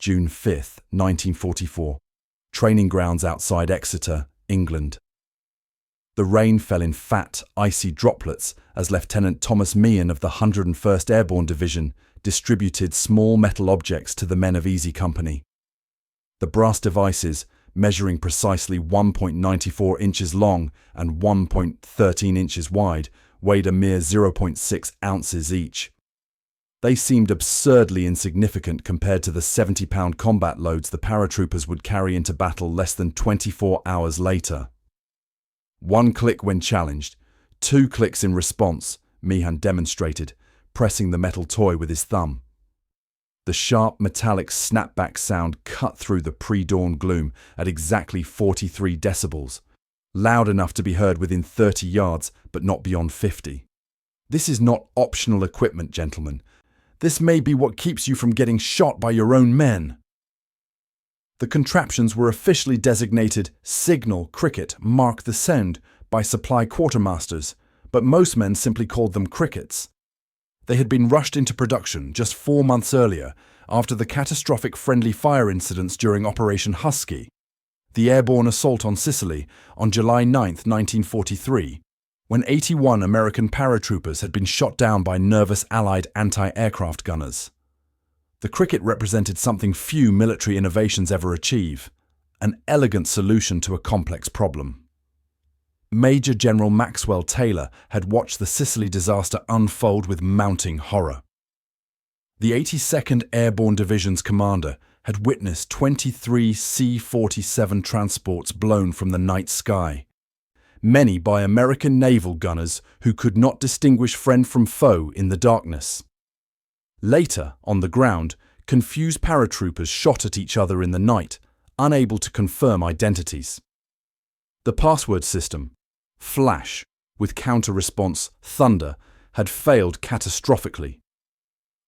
June 5, 1944, training grounds outside Exeter, England. The rain fell in fat, icy droplets as Lieutenant Thomas Meehan of the 101st Airborne Division distributed small metal objects to the men of Easy Company. The brass devices, measuring precisely 1.94 inches long and 1.13 inches wide, weighed a mere 0.6 ounces each. They seemed absurdly insignificant compared to the 70-pound combat loads the paratroopers would carry into battle less than 24 hours later. 1 click when challenged, 2 clicks in response, Meehan demonstrated, pressing the metal toy with his thumb. The sharp metallic snapback sound cut through the pre-dawn gloom at exactly 43 decibels, loud enough to be heard within 30 yards but not beyond 50. This is not optional equipment, gentlemen. This may be what keeps you from getting shot by your own men. The contraptions were officially designated Signal Cricket Mark the Sound by supply quartermasters, but most men simply called them crickets. They had been rushed into production just 4 months earlier after the catastrophic friendly fire incidents during Operation Husky, the airborne assault on Sicily on July 9, 1943, when 81 American paratroopers had been shot down by nervous Allied anti-aircraft gunners. The cricket represented something few military innovations ever achieve, an elegant solution to a complex problem. Major General Maxwell Taylor had watched the Sicily disaster unfold with mounting horror. The 82nd Airborne Division's commander had witnessed 23 C-47 transports blown from the night sky, many by American naval gunners who could not distinguish friend from foe in the darkness. Later, on the ground, confused paratroopers shot at each other in the night, unable to confirm identities. The password system, Flash, with counter-response Thunder, had failed catastrophically.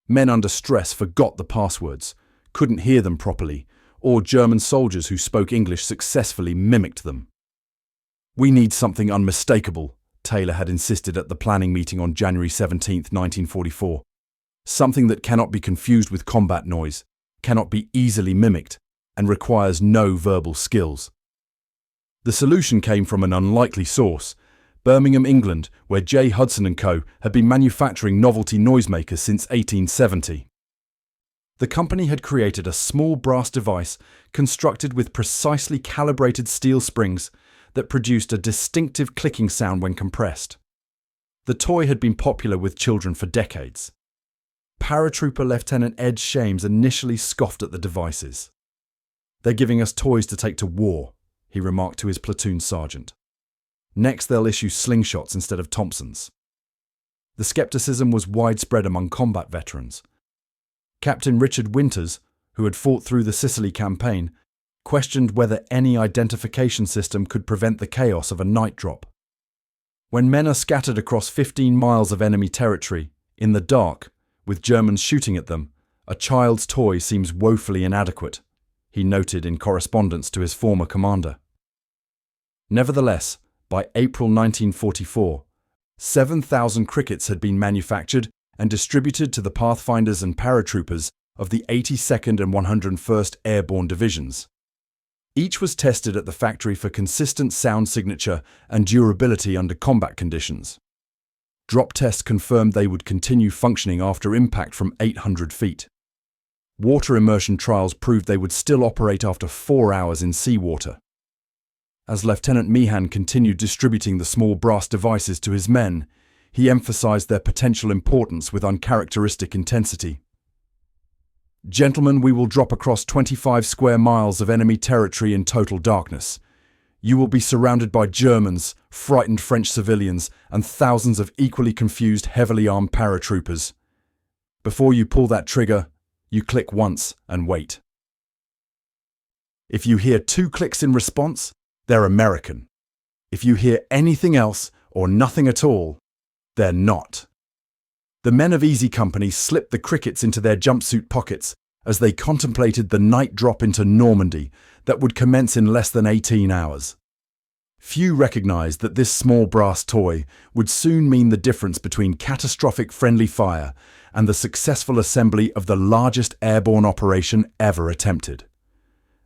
Men under stress forgot the passwords, couldn't hear them properly, or German soldiers who spoke English successfully mimicked them. "We need something unmistakable," Taylor had insisted at the planning meeting on January 17, 1944. "Something that cannot be confused with combat noise, cannot be easily mimicked, and requires no verbal skills." The solution came from an unlikely source, Birmingham, England, where J. Hudson & Co. had been manufacturing novelty noisemakers since 1870. The company had created a small brass device constructed with precisely calibrated steel springs that produced a distinctive clicking sound when compressed. The toy had been popular with children for decades. Paratrooper Lieutenant Ed Shames initially scoffed at the devices. "They're giving us toys to take to war," he remarked to his platoon sergeant. "Next they'll issue slingshots instead of Thompsons." The skepticism was widespread among combat veterans. Captain Richard Winters, who had fought through the Sicily campaign, questioned whether any identification system could prevent the chaos of a night drop. "When men are scattered across 15 miles of enemy territory, in the dark, with Germans shooting at them, a child's toy seems woefully inadequate," he noted in correspondence to his former commander. Nevertheless, by April 1944, 7,000 crickets had been manufactured and distributed to the Pathfinders and Paratroopers of the 82nd and 101st Airborne Divisions. Each was tested at the factory for consistent sound signature and durability under combat conditions. Drop tests confirmed they would continue functioning after impact from 800 feet. Water immersion trials proved they would still operate after 4 hours in seawater. As Lieutenant Meehan continued distributing the small brass devices to his men, he emphasized their potential importance with uncharacteristic intensity. "Gentlemen, we will drop across 25 square miles of enemy territory in total darkness. You will be surrounded by Germans, frightened French civilians, and thousands of equally confused, heavily armed paratroopers. Before you pull that trigger, you click once and wait. If you hear 2 clicks in response, they're American. If you hear anything else or nothing at all, they're not." The men of Easy Company slipped the crickets into their jumpsuit pockets as they contemplated the night drop into Normandy that would commence in less than 18 hours. Few recognized that this small brass toy would soon mean the difference between catastrophic friendly fire and the successful assembly of the largest airborne operation ever attempted.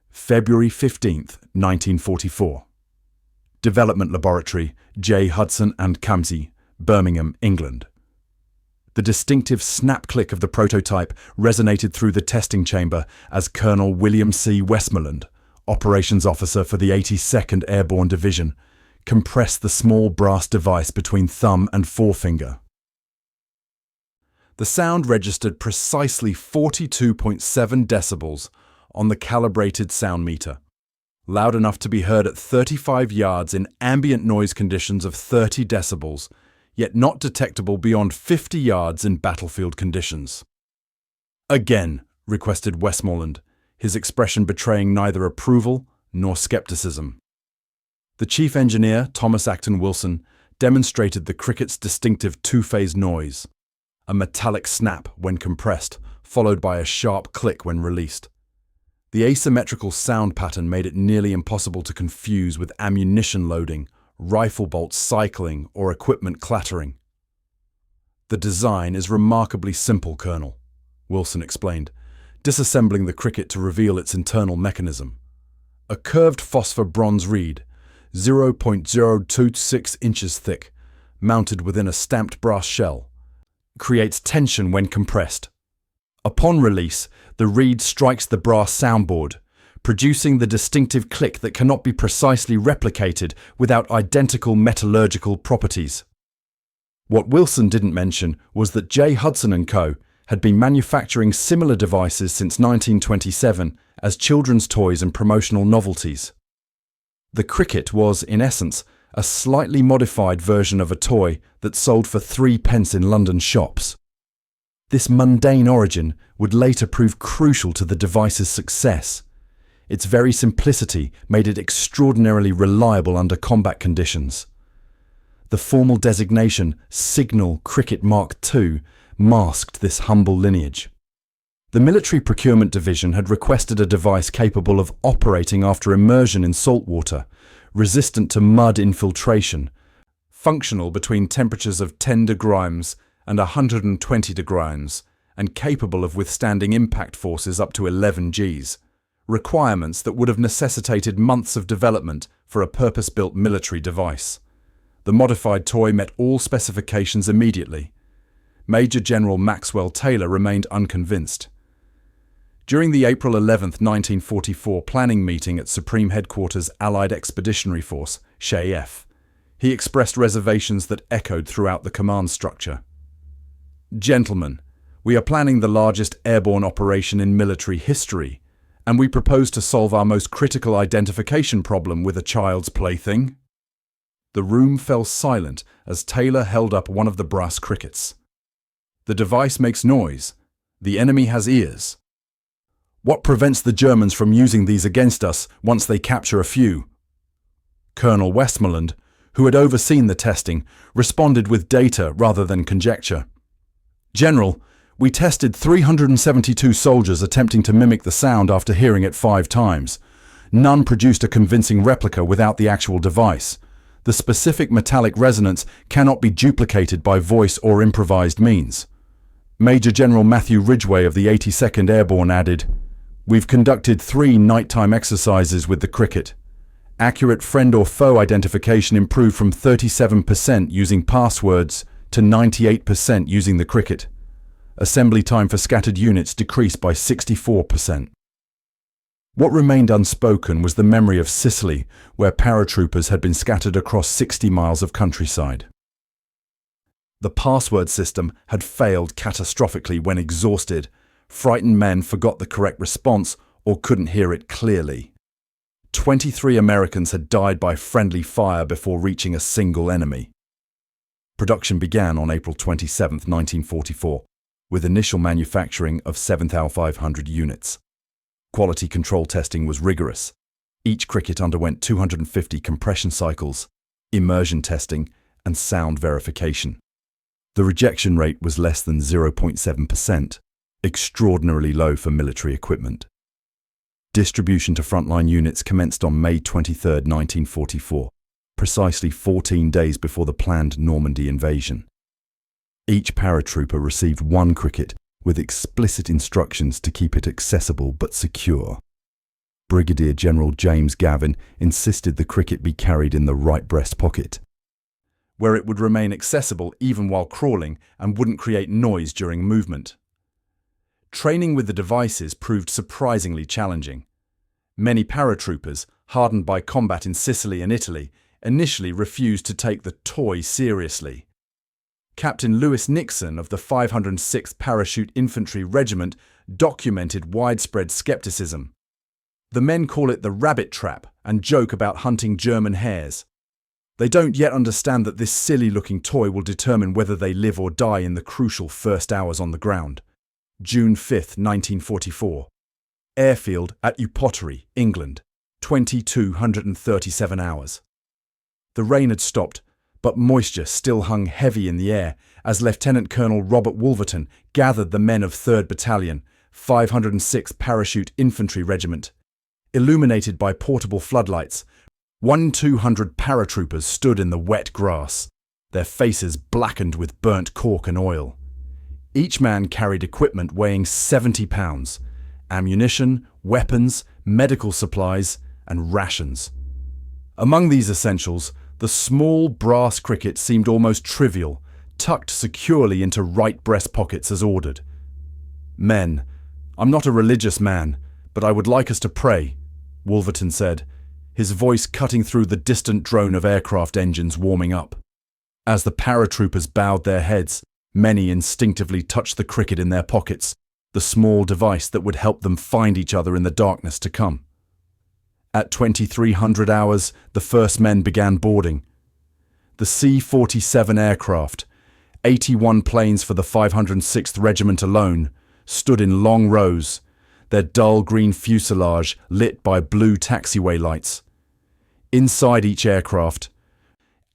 February 15, 1944. Development Laboratory, J. Hudson and Camsey, Birmingham, England. The distinctive snap-click of the prototype resonated through the testing chamber as Colonel William C. Westmoreland, operations officer for the 82nd Airborne Division, compressed the small brass device between thumb and forefinger. The sound registered precisely 42.7 decibels on the calibrated sound meter, loud enough to be heard at 35 yards in ambient noise conditions of 30 decibels, yet not detectable beyond 50 yards in battlefield conditions. "Again," requested Westmoreland, his expression betraying neither approval nor skepticism. The chief engineer, Thomas Acton Wilson, demonstrated the cricket's distinctive two-phase noise, a metallic snap when compressed, followed by a sharp click when released. The asymmetrical sound pattern made it nearly impossible to confuse with ammunition loading, rifle bolts cycling, or equipment clattering. "The design is remarkably simple, Colonel," Wilson explained, disassembling the cricket to reveal its internal mechanism. A curved phosphor bronze reed, 0.026 inches thick, mounted within a stamped brass shell, creates tension when compressed. Upon release, the reed strikes the brass soundboard, producing the distinctive click that cannot be precisely replicated without identical metallurgical properties. What Wilson didn't mention was that J. Hudson & Co. had been manufacturing similar devices since 1927 as children's toys and promotional novelties. The cricket was, in essence, a slightly modified version of a toy that sold for 3 pence in London shops. This mundane origin would later prove crucial to the device's success. Its very simplicity made it extraordinarily reliable under combat conditions. The formal designation Signal Cricket Mark II masked this humble lineage. The Military Procurement Division had requested a device capable of operating after immersion in salt water, resistant to mud infiltration, functional between temperatures of 10 degrees and 120 degrees, and capable of withstanding impact forces up to 11 Gs. Requirements that would have necessitated months of development for a purpose-built military device. The modified toy met all specifications immediately. Major General Maxwell Taylor remained unconvinced. During the April 11, 1944 planning meeting at Supreme Headquarters Allied Expeditionary Force, SHAEF, he expressed reservations that echoed throughout the command structure. "Gentlemen, we are planning the largest airborne operation in military history, and we propose to solve our most critical identification problem with a child's plaything?" The room fell silent as Taylor held up one of the brass crickets. "The device makes noise. The enemy has ears. What prevents the Germans from using these against us once they capture a few?" Colonel Westmoreland, who had overseen the testing, responded with data rather than conjecture. "General, we tested 372 soldiers attempting to mimic the sound after hearing it 5 times. None produced a convincing replica without the actual device. The specific metallic resonance cannot be duplicated by voice or improvised means." Major General Matthew Ridgway of the 82nd Airborne added, "We've conducted 3 nighttime exercises with the cricket. Accurate friend or foe identification improved from 37% using passwords to 98% using the cricket. Assembly time for scattered units decreased by 64%. What remained unspoken was the memory of Sicily, where paratroopers had been scattered across 60 miles of countryside. The password system had failed catastrophically when exhausted. Frightened men forgot the correct response or couldn't hear it clearly. 23 Americans had died by friendly fire before reaching a single enemy. Production began on April 27, 1944, with initial manufacturing of 7,500 units. Quality control testing was rigorous. Each cricket underwent 250 compression cycles, immersion testing, and sound verification. The rejection rate was less than 0.7%, extraordinarily low for military equipment. Distribution to frontline units commenced on May 23, 1944, precisely 14 days before the planned Normandy invasion. Each paratrooper received one cricket with explicit instructions to keep it accessible but secure. Brigadier General James Gavin insisted the cricket be carried in the right breast pocket, where it would remain accessible even while crawling and wouldn't create noise during movement. Training with the devices proved surprisingly challenging. Many paratroopers, hardened by combat in Sicily and Italy, initially refused to take the toy seriously. Captain Lewis Nixon of the 506th Parachute Infantry Regiment documented widespread skepticism. The men call it the rabbit trap and joke about hunting German hares. They don't yet understand that this silly-looking toy will determine whether they live or die in the crucial first hours on the ground. June 5, 1944. Airfield at Upottery, England. 2237 hours. The rain had stopped, but moisture still hung heavy in the air as Lieutenant Colonel Robert Wolverton gathered the men of 3rd Battalion, 506th Parachute Infantry Regiment. Illuminated by portable floodlights, 200 paratroopers stood in the wet grass, their faces blackened with burnt cork and oil. Each man carried equipment weighing 70 pounds, ammunition, weapons, medical supplies, and rations. Among these essentials, the small brass cricket seemed almost trivial, tucked securely into right breast pockets as ordered. "Men, I'm not a religious man, but I would like us to pray," Wolverton said, his voice cutting through the distant drone of aircraft engines warming up. As the paratroopers bowed their heads, many instinctively touched the cricket in their pockets, the small device that would help them find each other in the darkness to come. At 2300 hours, the first men began boarding. The C-47 aircraft, 81 planes for the 506th Regiment alone, stood in long rows, their dull green fuselage lit by blue taxiway lights. Inside each aircraft,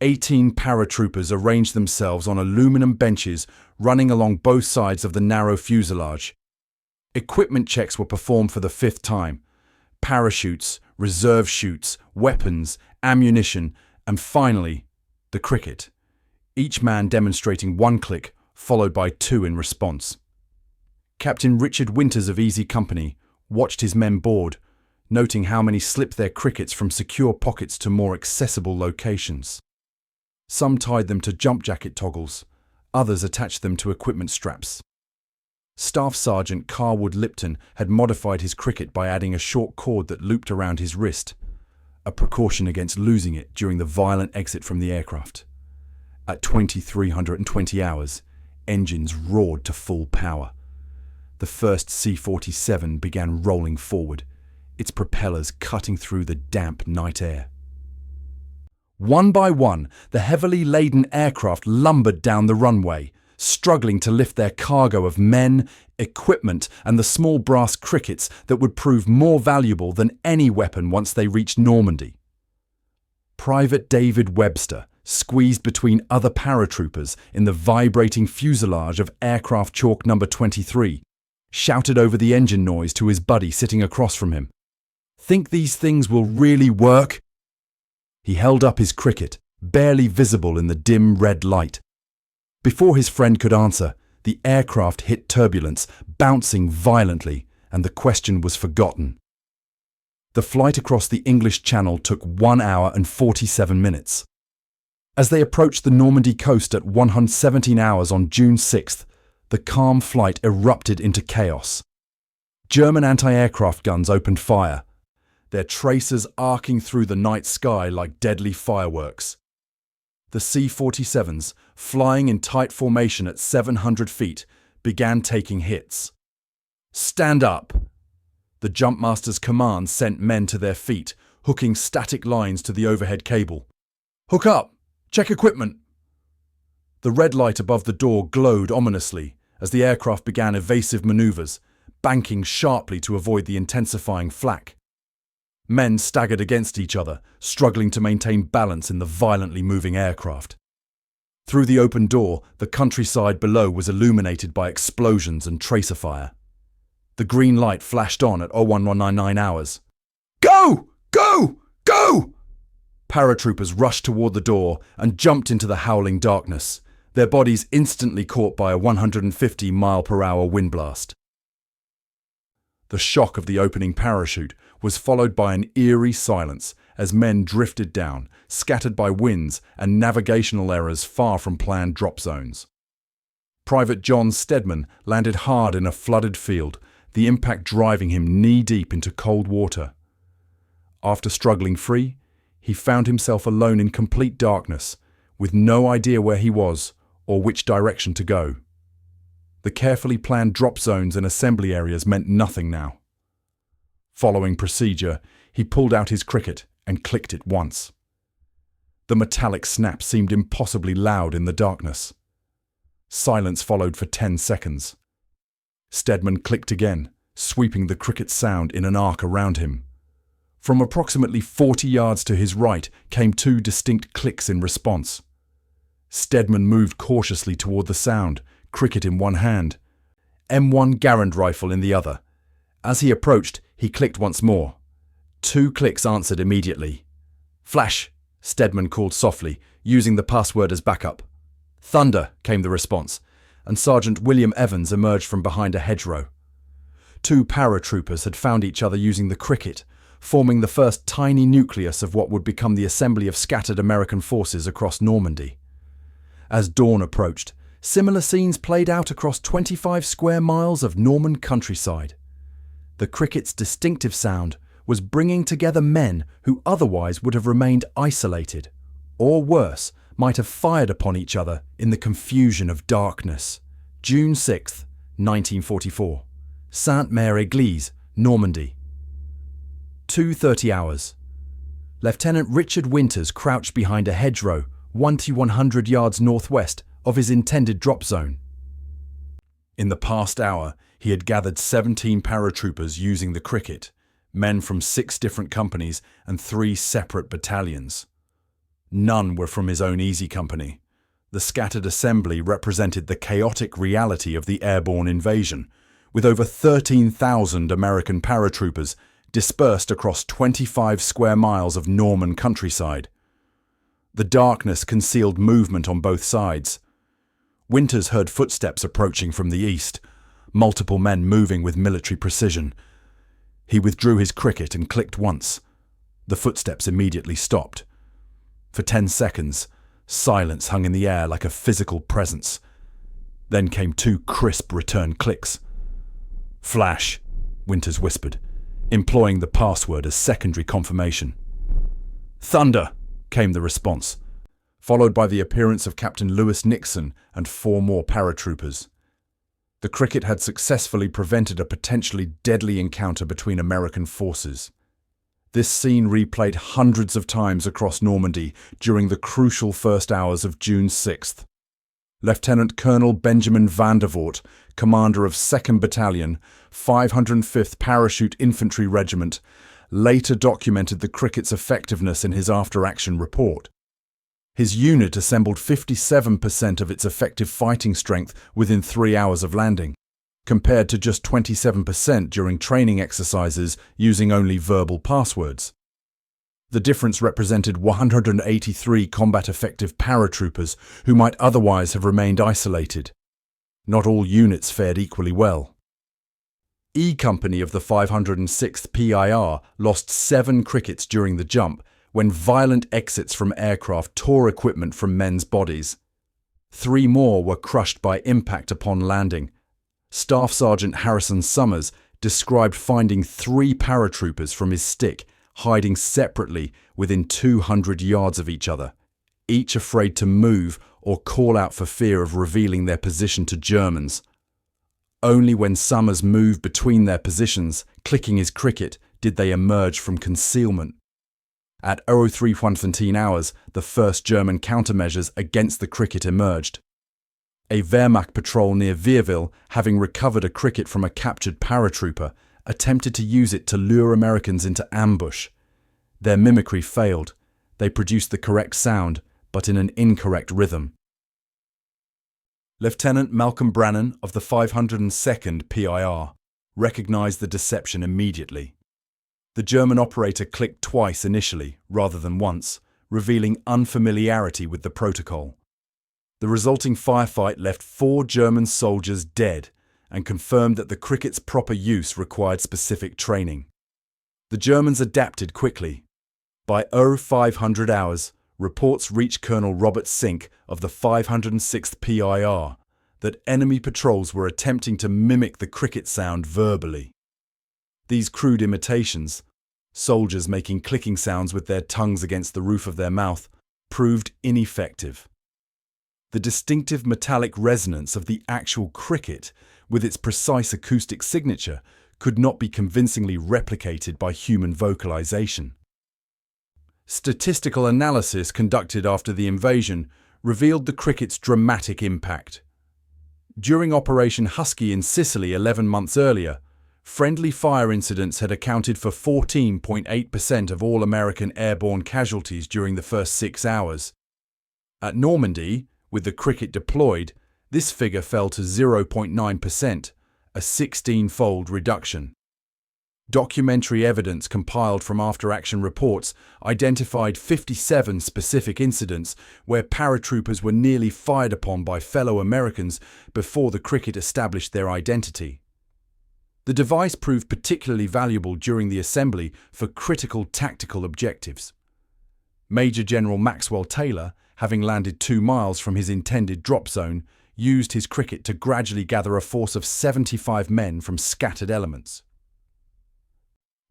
18 paratroopers arranged themselves on aluminum benches running along both sides of the narrow fuselage. Equipment checks were performed for the 5th time. Parachutes, reserve chutes, weapons, ammunition, and finally, the cricket. Each man demonstrating one click, followed by two in response. Captain Richard Winters of Easy Company watched his men board, noting how many slipped their crickets from secure pockets to more accessible locations. Some tied them to jump jacket toggles, others attached them to equipment straps. Staff Sergeant Carwood Lipton had modified his cricket by adding a short cord that looped around his wrist, a precaution against losing it during the violent exit from the aircraft. At 2320 hours, engines roared to full power. The first C-47 began rolling forward, its propellers cutting through the damp night air. One by one, the heavily laden aircraft lumbered down the runway, struggling to lift their cargo of men, equipment, and the small brass crickets that would prove more valuable than any weapon once they reached Normandy. Private David Webster, squeezed between other paratroopers in the vibrating fuselage of aircraft chalk number 23, shouted over the engine noise to his buddy sitting across from him. "Think these things will really work?" He held up his cricket, barely visible in the dim red light. Before his friend could answer, the aircraft hit turbulence, bouncing violently, and the question was forgotten. The flight across the English Channel took 1 hour and 47 minutes. As they approached the Normandy coast at 117 hours on June 6th, the calm flight erupted into chaos. German anti-aircraft guns opened fire, their tracers arcing through the night sky like deadly fireworks. The C-47s, flying in tight formation at 700 feet, began taking hits. "Stand up!" The jumpmaster's command sent men to their feet, hooking static lines to the overhead cable. "Hook up! Check equipment!" The red light above the door glowed ominously as the aircraft began evasive maneuvers, banking sharply to avoid the intensifying flak. Men staggered against each other, struggling to maintain balance in the violently moving aircraft. Through the open door, the countryside below was illuminated by explosions and tracer fire. The green light flashed on at 01199 hours. "Go! Go! Go!" Paratroopers rushed toward the door and jumped into the howling darkness, their bodies instantly caught by a 150-mile-per-hour wind blast. The shock of the opening parachute was followed by an eerie silence as men drifted down, scattered by winds and navigational errors far from planned drop zones. Private John Stedman landed hard in a flooded field, the impact driving him knee-deep into cold water. After struggling free, he found himself alone in complete darkness, with no idea where he was or which direction to go. The carefully planned drop zones and assembly areas meant nothing now. Following procedure, he pulled out his cricket and clicked it once. The metallic snap seemed impossibly loud in the darkness. Silence followed for 10 seconds. Stedman clicked again, sweeping the cricket sound in an arc around him. From approximately 40 yards to his right came 2 distinct clicks in response. Stedman moved cautiously toward the sound, cricket in one hand, M1 Garand rifle in the other. As he approached, he clicked once more. 2 clicks answered immediately. "Flash," Stedman called softly, using the password as backup. "Thunder," came the response, and Sergeant William Evans emerged from behind a hedgerow. 2 paratroopers had found each other using the cricket, forming the first tiny nucleus of what would become the assembly of scattered American forces across Normandy. As dawn approached, similar scenes played out across 25 square miles of Norman countryside. The cricket's distinctive sound was bringing together men who otherwise would have remained isolated, or worse, might have fired upon each other in the confusion of darkness. June 6, 1944. Sainte-Mère-Église, Normandy. 2:30 hours. Lieutenant Richard Winters crouched behind a hedgerow 100 yards northwest of his intended drop zone. In the past hour, he had gathered 17 paratroopers using the cricket, men from 6 different companies and 3 separate battalions. None were from his own Easy Company. The scattered assembly represented the chaotic reality of the airborne invasion, with over 13,000 American paratroopers dispersed across 25 square miles of Norman countryside. The darkness concealed movement on both sides. Winters heard footsteps approaching from the east, multiple men moving with military precision. He withdrew his cricket and clicked once. The footsteps immediately stopped. For 10 seconds, silence hung in the air like a physical presence. Then came 2 crisp return clicks. "Flash," Winters whispered, employing the password as secondary confirmation. "Thunder," came the response, followed by the appearance of Captain Lewis Nixon and 4 more paratroopers. The cricket had successfully prevented a potentially deadly encounter between American forces. This scene replayed hundreds of times across Normandy during the crucial first hours of June 6th. Lieutenant Colonel Benjamin Vandervoort, commander of 2nd Battalion, 505th Parachute Infantry Regiment, later documented the cricket's effectiveness in his after-action report. His unit assembled 57% of its effective fighting strength within 3 hours of landing, compared to just 27% during training exercises using only verbal passwords. The difference represented 183 combat-effective paratroopers who might otherwise have remained isolated. Not all units fared equally well. E Company of the 506th PIR lost 7 crickets during the jump when violent exits from aircraft tore equipment from men's bodies. 3 more were crushed by impact upon landing. Staff Sergeant Harrison Summers described finding 3 paratroopers from his stick hiding separately within 200 yards of each other, each afraid to move or call out for fear of revealing their position to Germans. Only when Summers moved between their positions, clicking his cricket, did they emerge from concealment. At 03:17 hours, the first German countermeasures against the cricket emerged. A Wehrmacht patrol near Vierville, having recovered a cricket from a captured paratrooper, attempted to use it to lure Americans into ambush. Their mimicry failed. They produced the correct sound, but in an incorrect rhythm. Lieutenant Malcolm Brannan of the 502nd PIR recognized the deception immediately. The German operator clicked twice initially, rather than once, revealing unfamiliarity with the protocol. The resulting firefight left 4 German soldiers dead and confirmed that the cricket's proper use required specific training. The Germans adapted quickly. By 0500 hours, reports reached Colonel Robert Sink of the 506th PIR that enemy patrols were attempting to mimic the cricket sound verbally. These crude imitations, soldiers making clicking sounds with their tongues against the roof of their mouth, proved ineffective. The distinctive metallic resonance of the actual cricket, with its precise acoustic signature, could not be convincingly replicated by human vocalization. Statistical analysis conducted after the invasion revealed the cricket's dramatic impact. During Operation Husky in Sicily 11 months earlier, friendly fire incidents had accounted for 14.8% of all American airborne casualties during the first 6 hours. At Normandy, with the cricket deployed, this figure fell to 0.9%, a 16-fold reduction. Documentary evidence compiled from after-action reports identified 57 specific incidents where paratroopers were nearly fired upon by fellow Americans before the cricket established their identity. The device proved particularly valuable during the assembly for critical tactical objectives. Major General Maxwell Taylor, having landed 2 miles from his intended drop zone, used his cricket to gradually gather a force of 75 men from scattered elements.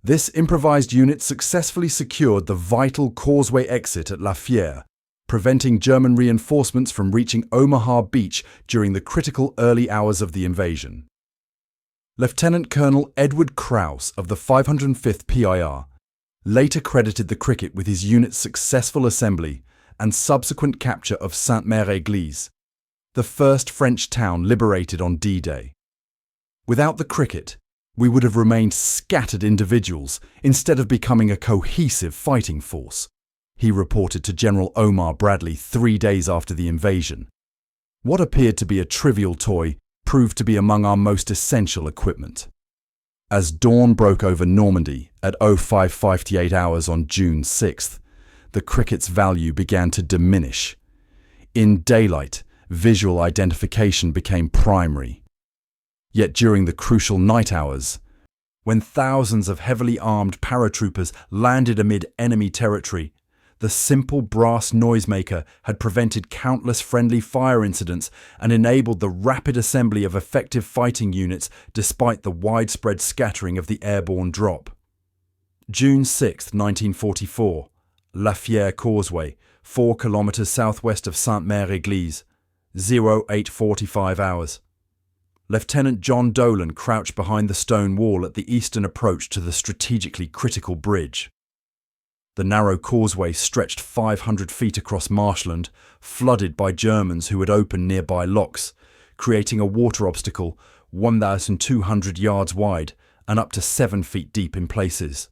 This improvised unit successfully secured the vital causeway exit at La Fière, preventing German reinforcements from reaching Omaha Beach during the critical early hours of the invasion. Lieutenant Colonel Edward Krauss of the 505th PIR later credited the cricket with his unit's successful assembly and subsequent capture of Sainte-Mère-Église, the first French town liberated on D-Day. Without the cricket, we would have remained scattered individuals instead of becoming a cohesive fighting force, he reported to General Omar Bradley 3 days after the invasion. What appeared to be a trivial toy proved to be among our most essential equipment. As dawn broke over Normandy at 0558 hours on June 6th, the cricket's value began to diminish. In daylight, visual identification became primary. Yet during the crucial night hours, when thousands of heavily armed paratroopers landed amid enemy territory, the simple brass noisemaker had prevented countless friendly fire incidents and enabled the rapid assembly of effective fighting units despite the widespread scattering of the airborne drop. June 6, 1944, La Fière Causeway, 4 kilometers southwest of Sainte-Mère-Église, 0845 hours. Lieutenant John Dolan crouched behind the stone wall at the eastern approach to the strategically critical bridge. The narrow causeway stretched 500 feet across marshland, flooded by Germans who had opened nearby locks, creating a water obstacle 1,200 yards wide and up to 7 feet deep in places.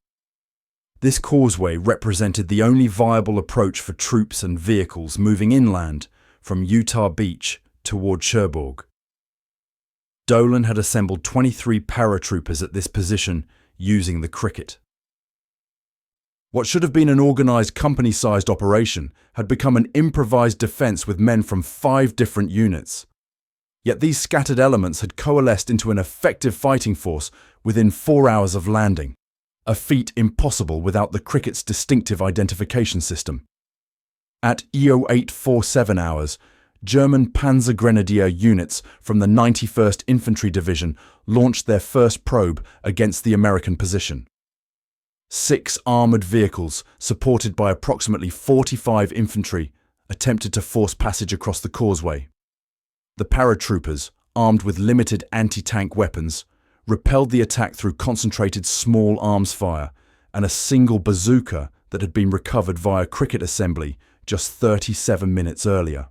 This causeway represented the only viable approach for troops and vehicles moving inland from Utah Beach toward Cherbourg. Dolan had assembled 23 paratroopers at this position using the cricket. What should have been an organised company-sized operation had become an improvised defence with men from 5 different units. Yet these scattered elements had coalesced into an effective fighting force within 4 hours of landing, a feat impossible without the cricket's distinctive identification system. At 0847 hours, German Panzer Grenadier units from the 91st Infantry Division launched their first probe against the American position. 6 armoured vehicles, supported by approximately 45 infantry, attempted to force passage across the causeway. The paratroopers, armed with limited anti-tank weapons, repelled the attack through concentrated small arms fire and a single bazooka that had been recovered via cricket assembly just 37 minutes earlier.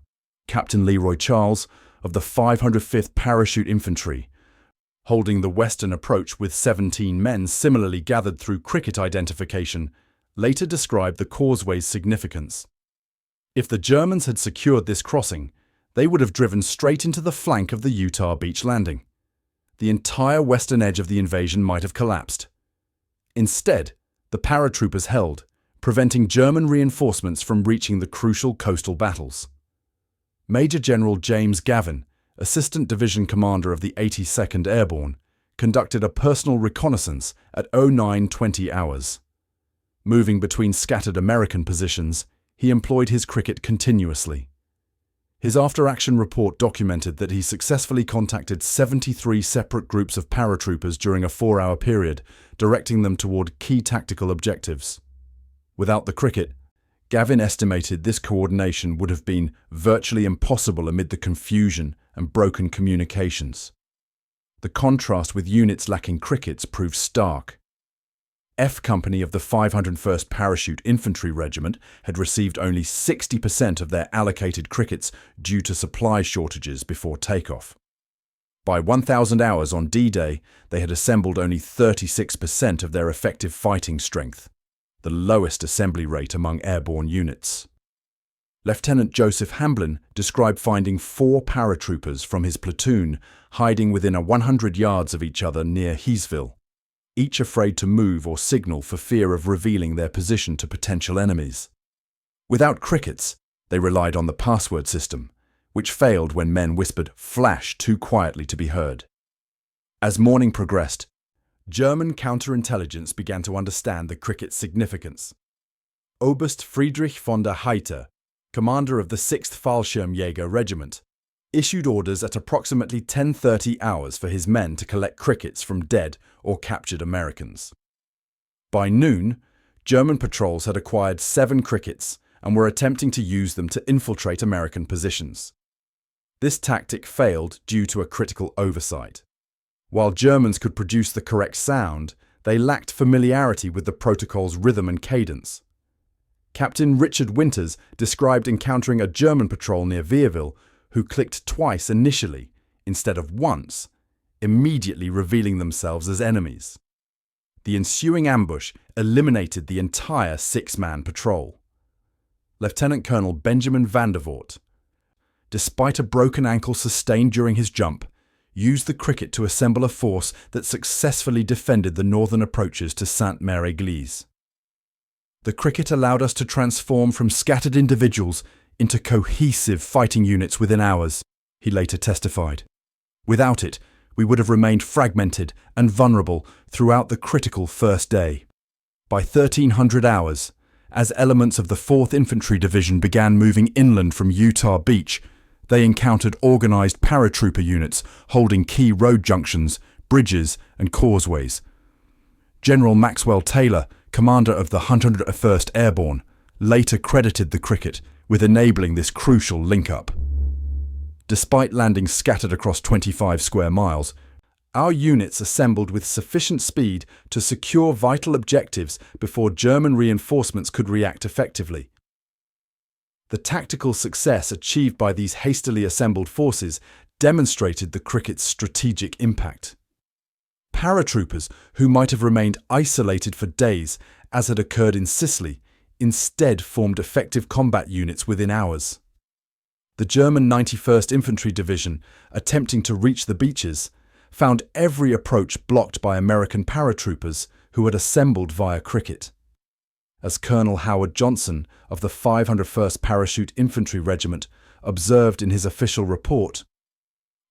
Captain Leroy Charles of the 505th Parachute Infantry, holding the western approach with 17 men similarly gathered through cricket identification, later described the causeway's significance. If the Germans had secured this crossing, they would have driven straight into the flank of the Utah Beach landing. The entire western edge of the invasion might have collapsed. Instead, the paratroopers held, preventing German reinforcements from reaching the crucial coastal battles. Major General James Gavin, Assistant Division Commander of the 82nd Airborne, conducted a personal reconnaissance at 09:20 hours. Moving between scattered American positions, he employed his cricket continuously. His after-action report documented that he successfully contacted 73 separate groups of paratroopers during a 4-hour period, directing them toward key tactical objectives. Without the cricket, Gavin estimated this coordination would have been virtually impossible amid the confusion and broken communications. The contrast with units lacking crickets proved stark. F Company of the 501st Parachute Infantry Regiment had received only 60% of their allocated crickets due to supply shortages before takeoff. By 1,000 hours on D-Day, they had assembled only 36% of their effective fighting strength, the lowest assembly rate among airborne units. Lieutenant Joseph Hamblin described finding 4 paratroopers from his platoon hiding within 100 yards of each other near Heesville, each afraid to move or signal for fear of revealing their position to potential enemies. Without crickets, they relied on the password system, which failed when men whispered "flash" too quietly to be heard. As morning progressed, German counterintelligence began to understand the cricket's significance. Oberst Friedrich von der Heydte, commander of the 6th Fallschirmjäger Regiment, issued orders at approximately 10:30 hours for his men to collect crickets from dead or captured Americans. By noon, German patrols had acquired 7 crickets and were attempting to use them to infiltrate American positions. This tactic failed due to a critical oversight. While Germans could produce the correct sound, they lacked familiarity with the protocol's rhythm and cadence. Captain Richard Winters described encountering a German patrol near Vierville who clicked twice initially, instead of once, immediately revealing themselves as enemies. The ensuing ambush eliminated the entire 6-man patrol. Lieutenant Colonel Benjamin Vandervoort, despite a broken ankle sustained during his jump, used the cricket to assemble a force that successfully defended the northern approaches to Sainte-Mère-Église. The cricket allowed us to transform from scattered individuals into cohesive fighting units within hours, he later testified. Without it, we would have remained fragmented and vulnerable throughout the critical first day. By 1300 hours, as elements of the 4th Infantry Division began moving inland from Utah Beach, they encountered organized paratrooper units holding key road junctions, bridges, and causeways. General Maxwell Taylor, commander of the 101st Airborne, later credited the cricket with enabling this crucial link-up. Despite landing scattered across 25 square miles, our units assembled with sufficient speed to secure vital objectives before German reinforcements could react effectively. The tactical success achieved by these hastily assembled forces demonstrated the cricket's strategic impact. Paratroopers, who might have remained isolated for days, as had occurred in Sicily, instead formed effective combat units within hours. The German 91st Infantry Division, attempting to reach the beaches, found every approach blocked by American paratroopers who had assembled via cricket. As Colonel Howard Johnson of the 501st Parachute Infantry Regiment observed in his official report,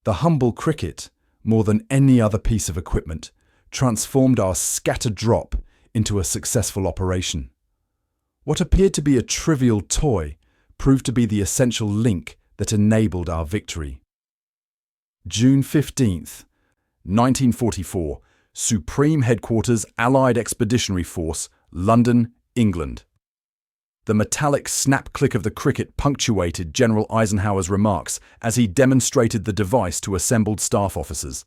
"The humble cricket, more than any other piece of equipment, transformed our scattered drop into a successful operation. What appeared to be a trivial toy proved to be the essential link that enabled our victory." June 15th, 1944, Supreme Headquarters Allied Expeditionary Force, London, England. The metallic snap-click of the cricket punctuated General Eisenhower's remarks as he demonstrated the device to assembled staff officers.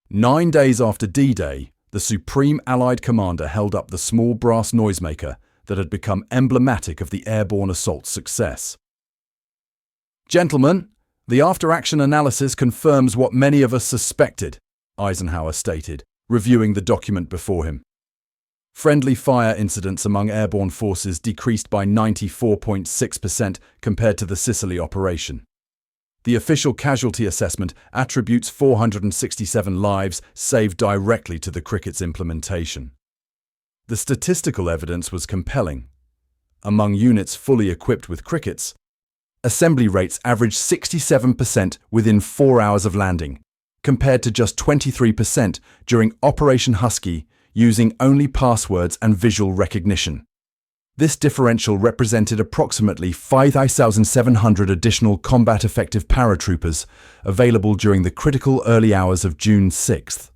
9 days after D-Day, the Supreme Allied Commander held up the small brass noisemaker that had become emblematic of the airborne assault's success. "Gentlemen, the after-action analysis confirms what many of us suspected," Eisenhower stated, reviewing the document before him. Friendly fire incidents among airborne forces decreased by 94.6% compared to the Sicily operation. The official casualty assessment attributes 467 lives saved directly to the cricket's implementation. The statistical evidence was compelling. Among units fully equipped with crickets, assembly rates averaged 67% within 4 hours of landing, compared to just 23% during Operation Husky using only passwords and visual recognition. This differential represented approximately 5,700 additional combat-effective paratroopers available during the critical early hours of June 6th.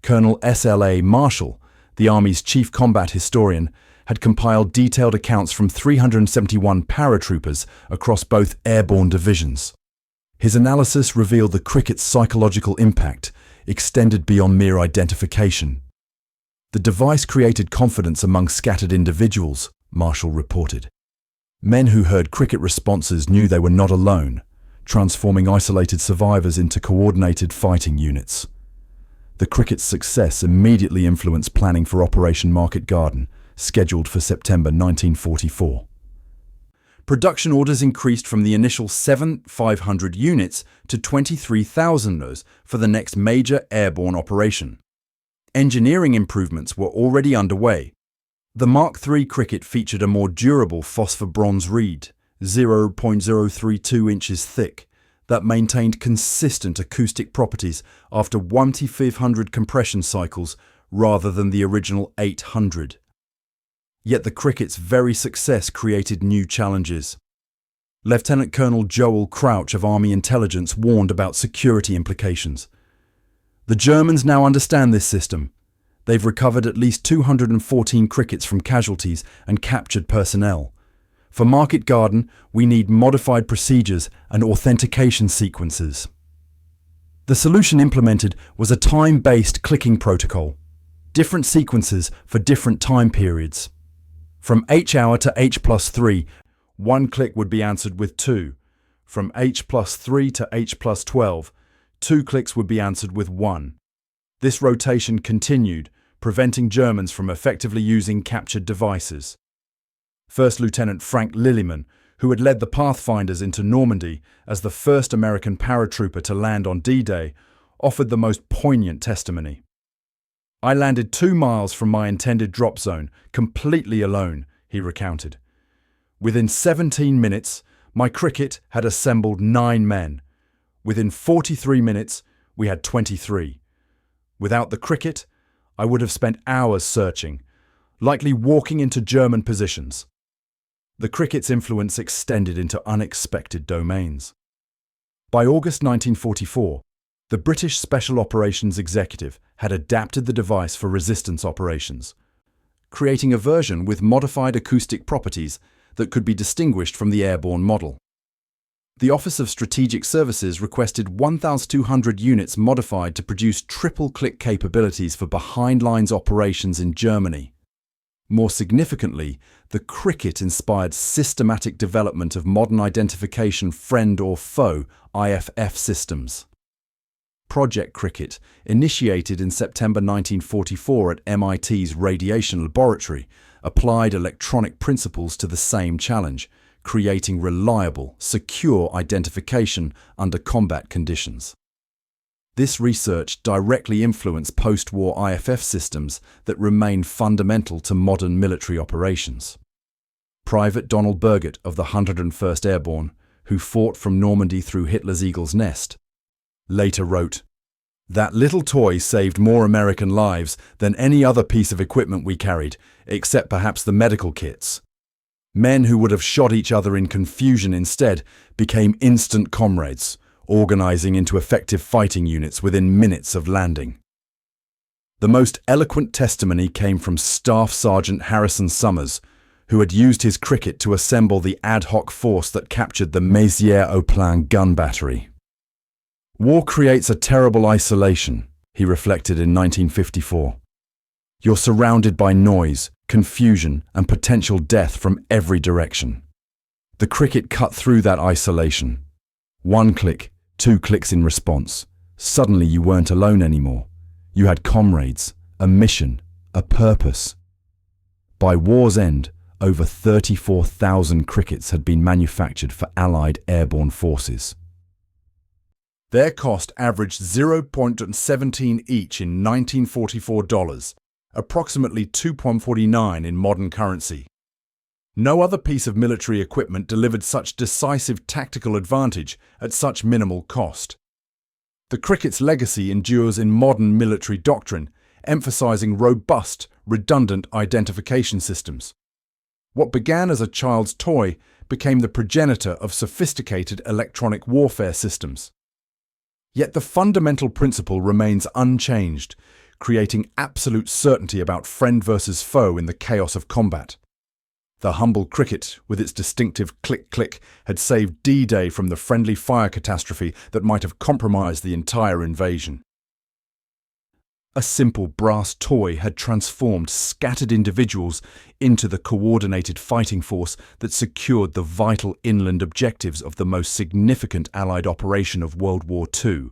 Colonel S.L.A. Marshall, the Army's chief combat historian, had compiled detailed accounts from 371 paratroopers across both airborne divisions. His analysis revealed the cricket's psychological impact extended beyond mere identification. The device created confidence among scattered individuals, Marshall reported. Men who heard cricket responses knew they were not alone, transforming isolated survivors into coordinated fighting units. The cricket's success immediately influenced planning for Operation Market Garden, scheduled for September 1944. Production orders increased from the initial 7,500 units to 23,000 for the next major airborne operation. Engineering improvements were already underway. The Mark III cricket featured a more durable phosphor-bronze reed, 0.032 inches thick, that maintained consistent acoustic properties after 1,500 compression cycles rather than the original 800. Yet the cricket's very success created new challenges. Lieutenant Colonel Joel Crouch of Army Intelligence warned about security implications. The Germans now understand this system. They've recovered at least 214 crickets from casualties and captured personnel. For Market Garden, we need modified procedures and authentication sequences. The solution implemented was a time-based clicking protocol, different sequences for different time periods. From H-hour to H+3, 1 click would be answered with 2. From H+3 to H+12, 2 clicks would be answered with 1. This rotation continued, preventing Germans from effectively using captured devices. First Lieutenant Frank Lillyman, who had led the Pathfinders into Normandy as the first American paratrooper to land on D-Day, offered the most poignant testimony. "I landed 2 miles from my intended drop zone, completely alone," he recounted. "Within 17 minutes, my cricket had assembled 9 men. Within 43 minutes, we had 23. Without the cricket, I would have spent hours searching, likely walking into German positions." The cricket's influence extended into unexpected domains. By August 1944, the British Special Operations Executive had adapted the device for resistance operations, creating a version with modified acoustic properties that could be distinguished from the airborne model. The Office of Strategic Services requested 1,200 units modified to produce triple-click capabilities for behind-lines operations in Germany. More significantly, the cricket inspired systematic development of modern identification friend or foe (IFF) systems. Project Cricket, initiated in September 1944 at MIT's Radiation Laboratory, applied electronic principles to the same challenge, creating reliable, secure identification under combat conditions. This research directly influenced post-war IFF systems that remain fundamental to modern military operations. Private Donald Burgett of the 101st Airborne, who fought from Normandy through Hitler's Eagle's Nest, later wrote, "That little toy saved more American lives than any other piece of equipment we carried, except perhaps the medical kits. Men who would have shot each other in confusion instead became instant comrades, organizing into effective fighting units within minutes of landing." The most eloquent testimony came from Staff Sergeant Harrison Summers, who had used his cricket to assemble the ad hoc force that captured the Mézières-au-Plain gun battery. "War creates a terrible isolation," he reflected in 1954. "You're surrounded by noise, confusion, and potential death from every direction. The cricket cut through that isolation. 1 click, 2 clicks in response. Suddenly you weren't alone anymore. You had comrades, a mission, a purpose." By war's end, over 34,000 crickets had been manufactured for Allied airborne forces. Their cost averaged $0.17 each in 1944 dollars, approximately $2.49 in modern currency. No other piece of military equipment delivered such decisive tactical advantage at such minimal cost. The cricket's legacy endures in modern military doctrine, emphasizing robust, redundant identification systems. What began as a child's toy became the progenitor of sophisticated electronic warfare systems. Yet the fundamental principle remains unchanged, creating absolute certainty about friend versus foe in the chaos of combat. The humble cricket, with its distinctive click-click, had saved D-Day from the friendly fire catastrophe that might have compromised the entire invasion. A simple brass toy had transformed scattered individuals into the coordinated fighting force that secured the vital inland objectives of the most significant Allied operation of World War II.